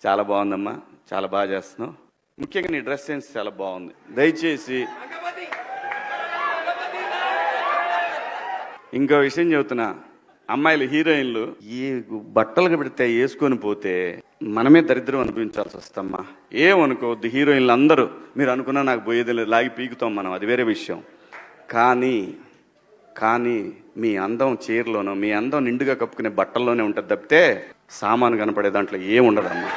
చాలా బాగుందమ్మా, చాలా బాగా చేస్తున్నావు. ముఖ్యంగా నీ డ్రెస్ సెన్స్ చాలా బాగుంది. దయచేసి ఇంకో విషయం చెబుతున్నా, అమ్మాయిలు హీరోయిన్లు ఈ బట్టలు పెడితే వేసుకొని పోతే మనమే దరిద్రం అనిపించాల్సి వస్తమ్మా. ఏమనుకోవద్దు, హీరోయిన్లు అందరూ మీరు అనుకున్నా నాకు పోయేది లేదు, లాగి పీకుతాం మనం, అది వేరే విషయం. కానీ మీ అందం చీరలోనో, మీ అందం నిండుగా కప్పుకునే బట్టల్లోనే ఉంటుంది తప్పితే సామాను కనపడే దాంట్లో ఏముండదమ్మా.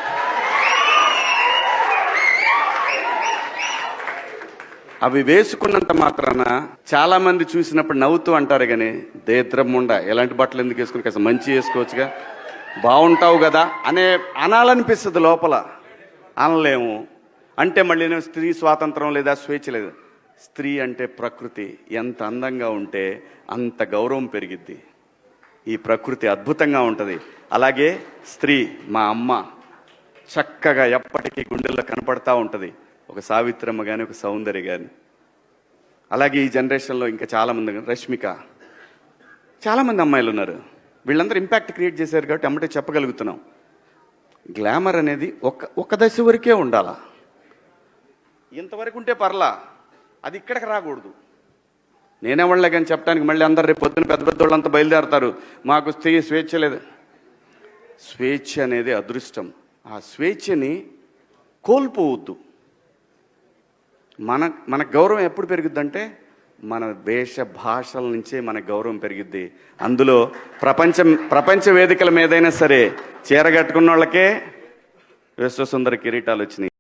అవి వేసుకున్నంత మాత్రాన చాలా మంది చూసినప్పుడు నవ్వుతూ అంటారు, కానీ దేద్రముండ ఎలాంటి బట్టలు ఎందుకు వేసుకుని కాస్త మంచి వేసుకోవచ్చుగా, బాగుంటావు కదా అనాలనిపిస్తుంది లోపల. అనలేము. అంటే మళ్ళీ స్త్రీ స్వాతంత్రం లేదా, స్వేచ్ఛ లేదు. స్త్రీ అంటే ప్రకృతి, ఎంత అందంగా ఉంటే అంత గౌరవం పెరిగిద్ది. ఈ ప్రకృతి అద్భుతంగా ఉంటుంది. అలాగే స్త్రీ మా అమ్మ చక్కగా ఎప్పటికీ గుండెల్లో కనపడతా ఉంటుంది, ఒక సావిత్రమ్మ కానీ, ఒక సౌందర్య కానీ. అలాగే ఈ జనరేషన్లో ఇంకా చాలామంది, రష్మిక, చాలామంది అమ్మాయిలు ఉన్నారు. వీళ్ళందరూ ఇంపాక్ట్ క్రియేట్ చేశారు కాబట్టి అమ్మటే చెప్పగలుగుతున్నాం. గ్లామర్ అనేది ఒక దశ వరకే ఉండాలా, ఇంతవరకు ఉంటే పర్లా, అది ఇక్కడికి రాకూడదు. నేనేవాళ్ళే కానీ చెప్పడానికి మళ్ళీ అందరు రేపు పొద్దున పెద్ద పెద్ద వాళ్ళంతా బయలుదేరతారు, మాకు స్త్రీ స్వేచ్ఛ లేదు. స్వేచ్ఛ అనేది అదృష్టం. ఆ స్వేచ్ఛని కోల్పోవద్దు. మన గౌరవం ఎప్పుడు పెరుగుద్దంటే మన వేష భాషల నుంచే మన గౌరవం పెరిగిద్ది. అందులో ప్రపంచ వేదికల మీదైనా సరే చీర కట్టుకున్న వాళ్ళకే విశ్వసుందర కిరీటాలు వచ్చినాయి.